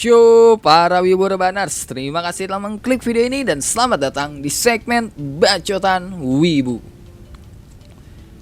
Yo para Wibu Rebaners, terima kasih telah mengklik video ini dan selamat datang di segmen Bacotan Wibu.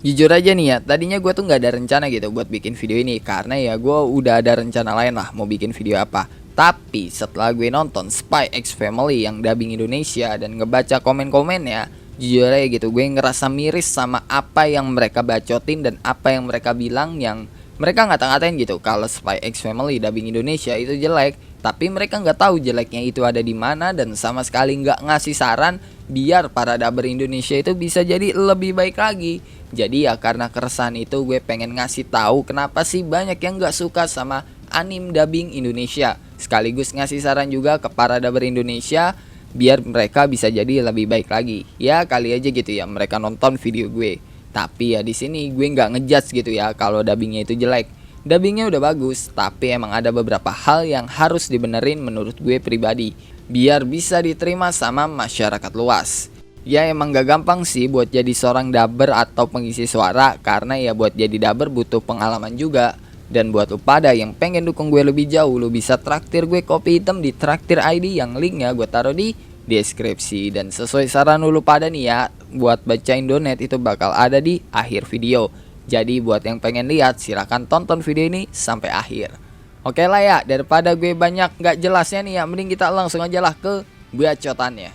Jujur aja nih ya, tadinya gue tuh gak ada rencana gitu buat bikin video ini, karena ya gue udah ada rencana lain lah mau bikin video apa. Tapi setelah gue nonton Spy X Family yang dubbing Indonesia dan ngebaca komen-komennya, jujur aja gitu gue ngerasa miris sama apa yang mereka bacotin dan apa yang mereka bilang, yang mereka ngata-ngatain gitu kalau Spy X Family dubbing Indonesia itu jelek, tapi mereka nggak tahu jeleknya itu ada di mana dan sama sekali nggak ngasih saran biar para dubber Indonesia itu bisa jadi lebih baik lagi. Jadi ya karena keresahan itu gue pengen ngasih tahu kenapa sih banyak yang nggak suka sama anime dubbing Indonesia, sekaligus ngasih saran juga ke para dubber Indonesia biar mereka bisa jadi lebih baik lagi. Ya kali aja gitu ya mereka nonton video gue. Tapi ya di sini gue nggak ngejudge gitu ya kalau dubbingnya itu jelek. Dubbingnya udah bagus, tapi emang ada beberapa hal yang harus dibenerin menurut gue pribadi biar bisa diterima sama masyarakat luas. Ya emang gak gampang sih buat jadi seorang dubber atau pengisi suara, karena ya buat jadi dubber butuh pengalaman juga. Dan buat lu pada yang pengen dukung gue lebih jauh, lu bisa traktir gue kopi hitam di Traktir ID yang linknya gue taruh di deskripsi. Dan sesuai saran lu pada nih ya, buat bacain donate itu bakal ada di akhir video. Jadi buat yang pengen lihat silahkan tonton video ini sampai akhir. Oke lah ya, daripada gue banyak gak jelasnya nih ya, mending kita langsung aja lah ke bacotannya.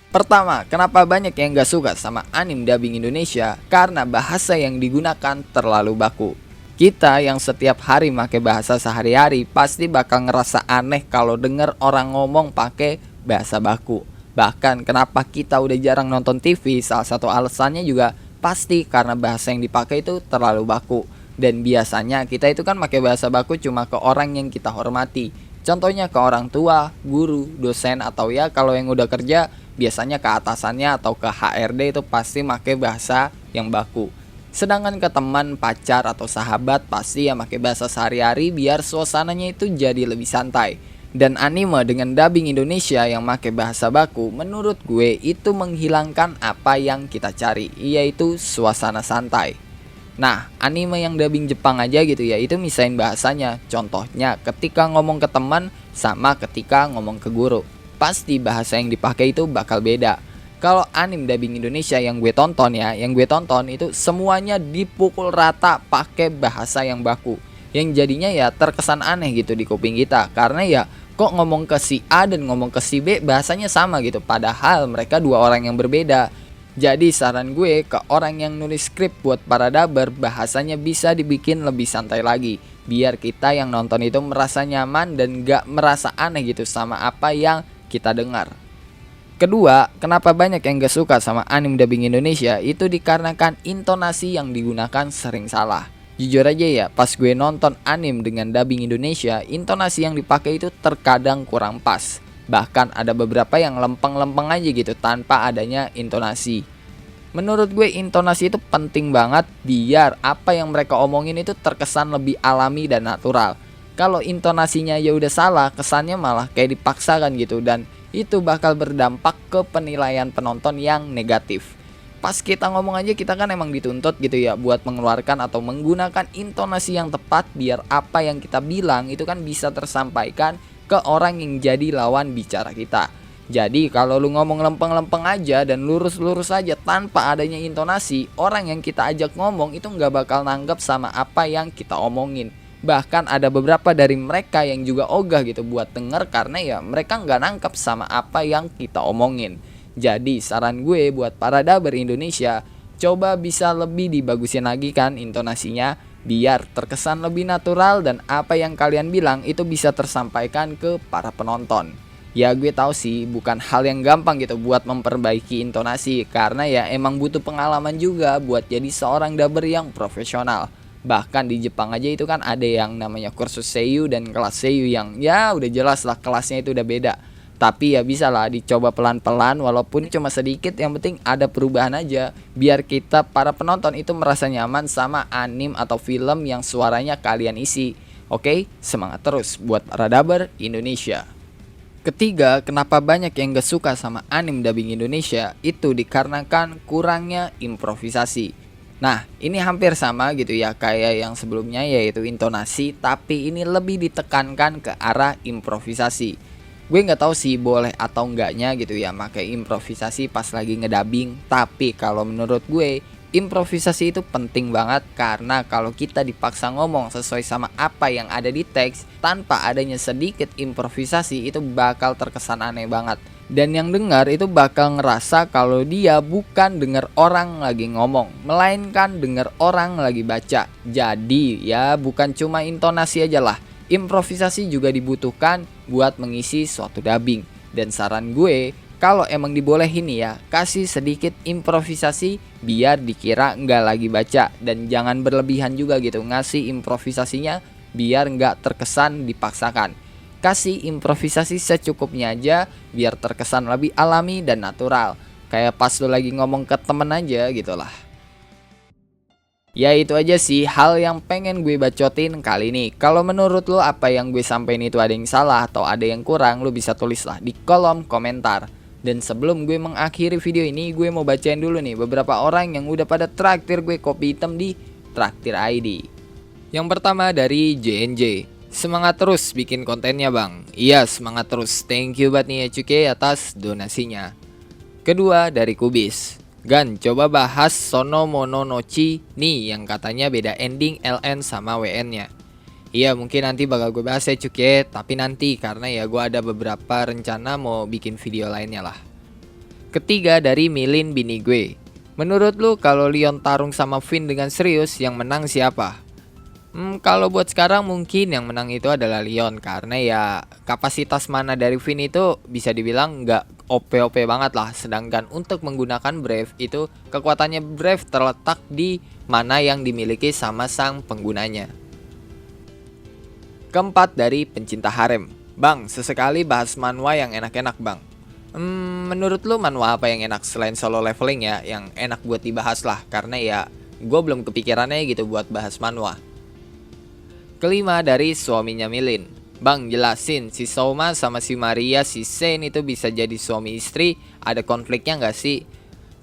Pertama, kenapa banyak yang gak suka sama anime dubbing Indonesia? Karena bahasa yang digunakan terlalu baku. Kita yang setiap hari pakai bahasa sehari-hari pasti bakal ngerasa aneh kalau denger orang ngomong pakai bahasa baku. Bahkan kenapa kita udah jarang nonton TV, salah satu alasannya juga pasti karena bahasa yang dipakai itu terlalu baku. Dan biasanya kita itu kan pakai bahasa baku cuma ke orang yang kita hormati. Contohnya ke orang tua, guru, dosen, atau ya kalau yang udah kerja biasanya ke atasannya atau ke HRD itu pasti pakai bahasa yang baku. Sedangkan ke teman, pacar, atau sahabat pasti ya pakai bahasa sehari-hari biar suasananya itu jadi lebih santai. Dan anime dengan dubbing Indonesia yang pakai bahasa baku menurut gue itu menghilangkan apa yang kita cari, yaitu suasana santai. Nah, anime yang dubbing Jepang aja gitu ya, itu misahin bahasanya. Contohnya ketika ngomong ke teman sama ketika ngomong ke guru, pasti bahasa yang dipakai itu bakal beda. Kalau anime dubbing Indonesia yang gue tonton ya, itu semuanya dipukul rata pakai bahasa yang baku, yang jadinya ya terkesan aneh gitu di kuping kita. Karena ya kok ngomong ke si A dan ngomong ke si B bahasanya sama gitu, padahal mereka dua orang yang berbeda. Jadi saran gue ke orang yang nulis skrip buat para dubber, bahasanya bisa dibikin lebih santai lagi, biar kita yang nonton itu merasa nyaman dan gak merasa aneh gitu sama apa yang kita dengar. Kedua, kenapa banyak yang gak suka sama anime dubbing Indonesia itu dikarenakan intonasi yang digunakan sering salah. Jujur aja ya, pas gue nonton anime dengan dubbing Indonesia, intonasi yang dipakai itu terkadang kurang pas. Bahkan ada beberapa yang lempeng-lempeng aja gitu tanpa adanya intonasi. Menurut gue intonasi itu penting banget biar apa yang mereka omongin itu terkesan lebih alami dan natural. Kalau intonasinya ya udah salah, kesannya malah kayak dipaksakan gitu, dan itu bakal berdampak ke penilaian penonton yang negatif. Pas kita ngomong aja kita kan emang dituntut gitu ya buat mengeluarkan atau menggunakan intonasi yang tepat biar apa yang kita bilang itu kan bisa tersampaikan ke orang yang jadi lawan bicara kita. Jadi kalau lu ngomong lempeng-lempeng aja dan lurus-lurus aja tanpa adanya intonasi, orang yang kita ajak ngomong itu nggak bakal nanggep sama apa yang kita omongin. Bahkan ada beberapa dari mereka yang juga ogah gitu buat denger karena ya mereka nggak nangkep sama apa yang kita omongin. Jadi saran gue buat para dubber Indonesia, coba bisa lebih dibagusin lagi kan intonasinya, biar terkesan lebih natural dan apa yang kalian bilang itu bisa tersampaikan ke para penonton. Ya gue tahu sih bukan hal yang gampang gitu buat memperbaiki intonasi, karena ya emang butuh pengalaman juga buat jadi seorang dubber yang profesional. Bahkan di Jepang aja itu kan ada yang namanya kursus seiyu dan kelas seiyu yang ya udah jelas lah kelasnya itu udah beda. Tapi ya bisa lah dicoba pelan-pelan walaupun cuma sedikit, yang penting ada perubahan aja biar kita para penonton itu merasa nyaman sama anime atau film yang suaranya kalian isi. Oke, semangat terus buat para dubber Indonesia. Ketiga, kenapa banyak yang gak suka sama anime dubbing Indonesia itu dikarenakan kurangnya improvisasi. Nah, ini hampir sama gitu ya kayak yang sebelumnya, yaitu intonasi, tapi ini lebih ditekankan ke arah improvisasi. Gue nggak tahu sih boleh atau enggaknya gitu ya pakai improvisasi pas lagi ngedubbing, tapi kalau menurut gue improvisasi itu penting banget, karena kalau kita dipaksa ngomong sesuai sama apa yang ada di teks tanpa adanya sedikit improvisasi itu bakal terkesan aneh banget. Dan yang dengar itu bakal ngerasa kalau dia bukan dengar orang lagi ngomong, melainkan dengar orang lagi baca. Jadi ya bukan cuma intonasi aja lah, improvisasi juga dibutuhkan buat mengisi suatu dubbing. Dan saran gue, kalau emang dibolehin nih ya, kasih sedikit improvisasi biar dikira nggak lagi baca. Dan jangan berlebihan juga gitu, ngasih improvisasinya biar nggak terkesan dipaksakan. Kasih improvisasi secukupnya aja biar terkesan lebih alami dan natural, kayak pas lu lagi ngomong ke temen aja gitu lah. Ya itu aja sih hal yang pengen gue bacotin kali ini. Kalau menurut lu apa yang gue sampein itu ada yang salah atau ada yang kurang, lu bisa tulis lah di kolom komentar. Dan sebelum gue mengakhiri video ini, gue mau bacain dulu nih beberapa orang yang udah pada traktir gue kopi hitam di Traktir ID. Yang pertama dari JNJ. Semangat terus bikin kontennya bang. Iya semangat terus. Thank you banget nih ya Cuke atas donasinya. Kedua dari Kubis. Gan coba bahas Sono Mononochi nih yang katanya beda ending LN sama WN nya. Iya mungkin nanti bakal gue bahas ya Cuke, tapi nanti karena ya gue ada beberapa rencana mau bikin video lainnya lah. Ketiga dari Milin bini gue. Menurut lu kalau Leon tarung sama Finn dengan serius, yang menang siapa? Kalau buat sekarang mungkin yang menang itu adalah Leon, karena ya kapasitas mana dari Finn itu bisa dibilang nggak OP-OP banget lah. Sedangkan untuk menggunakan Brave itu kekuatannya Brave terletak di mana yang dimiliki sama sang penggunanya. Keempat dari pencinta harem. Bang, sesekali bahas manhwa yang enak-enak bang. Menurut lu manhwa apa yang enak selain solo leveling ya, yang enak buat dibahas lah, karena ya gue belum kepikirannya gitu buat bahas manhwa. Kelima dari suaminya Milin. Bang jelasin si Soma sama si Maria si Sen itu bisa jadi suami istri, ada konfliknya nggak sih?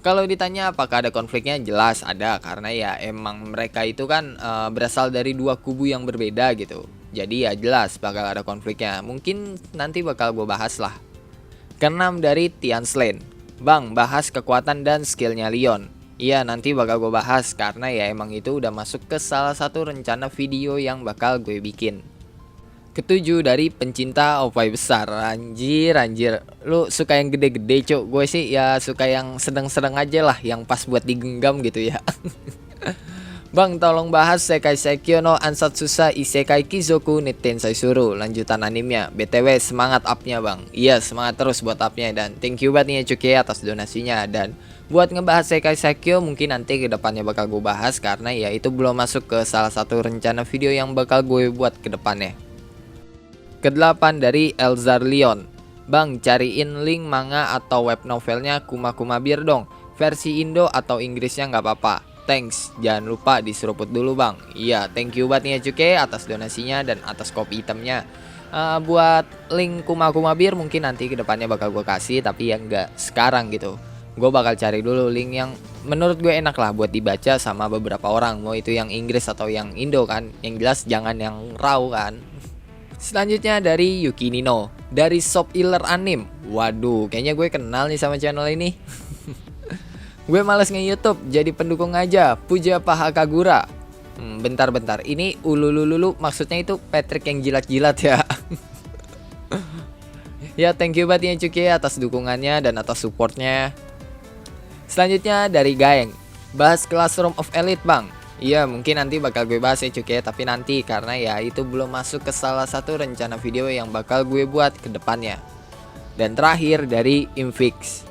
Kalau ditanya apakah ada konfliknya, jelas ada, karena ya emang mereka itu kan berasal dari dua kubu yang berbeda gitu. Jadi ya jelas bakal ada konfliknya, mungkin nanti bakal gue bahas lah. Keenam dari Tian Slane. Bang bahas kekuatan dan skillnya Leon. Iya nanti bakal gue bahas, karena ya emang itu udah masuk ke salah satu rencana video yang bakal gue bikin. Ketujuh dari pencinta opai besar. Anjir lu suka yang gede-gede cok. Gue sih ya suka yang sedang-sedang aja lah, yang pas buat digenggam gitu ya. Bang tolong bahas Sekai Seikyo no Ansatsusa Isekai Kizoku ni Tensai Suru, lanjutan animenya. BTW semangat upnya bang. Iya semangat terus buat upnya, dan thank you banget nih Cuke atas donasinya. Dan buat ngebahas Sekai Seikyo mungkin nanti kedepannya bakal gue bahas, karena ya itu belum masuk ke salah satu rencana video yang bakal gue buat kedepannya. Kedelapan dari Elzar Leon. Bang cariin link manga atau web novelnya Kuma Kuma Bir dong, versi Indo atau Inggrisnya nggak apa-apa. Thanks, jangan lupa diseruput dulu bang. Iya, thank you banget nih ya Cuke atas donasinya dan atas kopi hitamnya. Buat link Kuma Kuma Bir mungkin nanti kedepannya bakal gue kasih, tapi ya nggak sekarang gitu. Gue bakal cari dulu link yang menurut gue enak lah buat dibaca sama beberapa orang, mau itu yang Inggris atau yang Indo kan. Yang jelas jangan yang raw kan. Selanjutnya dari Yuki Nino, dari Shop Iler Anim. Waduh, kayaknya gue kenal nih sama channel ini. Gue males nge-YouTube, jadi pendukung aja. Puja Paha Kagura. Bentar. Ini ululululu maksudnya itu Patrick yang jilat-jilat ya. Ya thank you banget ya Cuki atas dukungannya dan atas supportnya. Selanjutnya dari Gaeng. Bahas Classroom of Elite bang. Iya mungkin nanti bakal gue bahas ya Cuki, tapi nanti karena ya itu belum masuk ke salah satu rencana video yang bakal gue buat ke depannya. Dan terakhir dari Infix.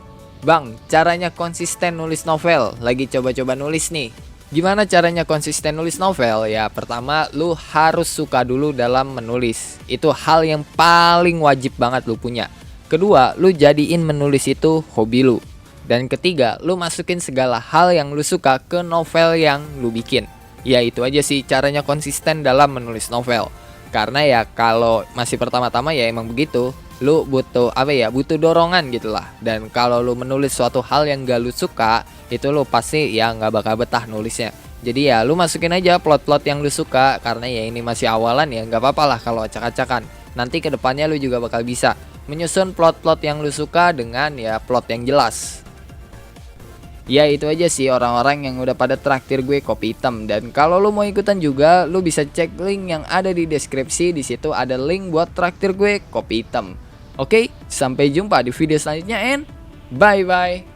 Bang, caranya konsisten nulis novel. Lagi coba-coba nulis nih. Gimana caranya konsisten nulis novel? Ya pertama lu harus suka dulu dalam menulis. Itu hal yang paling wajib banget lu punya. Kedua, lu jadiin menulis itu hobi lu. Dan ketiga, lu masukin segala hal yang lu suka ke novel yang lu bikin. Ya itu aja sih caranya konsisten dalam menulis novel. Karena ya kalau masih pertama-tama ya emang begitu. lu butuh apa ya, butuh dorongan gitulah. Dan kalau lu menulis suatu hal yang gak lu suka, itu lu pasti ya nggak bakal betah nulisnya. Jadi ya lu masukin aja plot-plot yang lu suka, karena ya ini masih awalan ya, nggak apa-apa lah kalau acak-acakan. Nanti kedepannya lu juga bakal bisa menyusun plot-plot yang lu suka dengan ya plot yang jelas. Ya itu aja sih orang-orang yang udah pada traktir gue kopi hitam. Dan kalau lu mau ikutan juga, lu bisa cek link yang ada di deskripsi. Di situ ada link buat traktir gue kopi hitam. Oke, sampai jumpa di video selanjutnya and bye bye.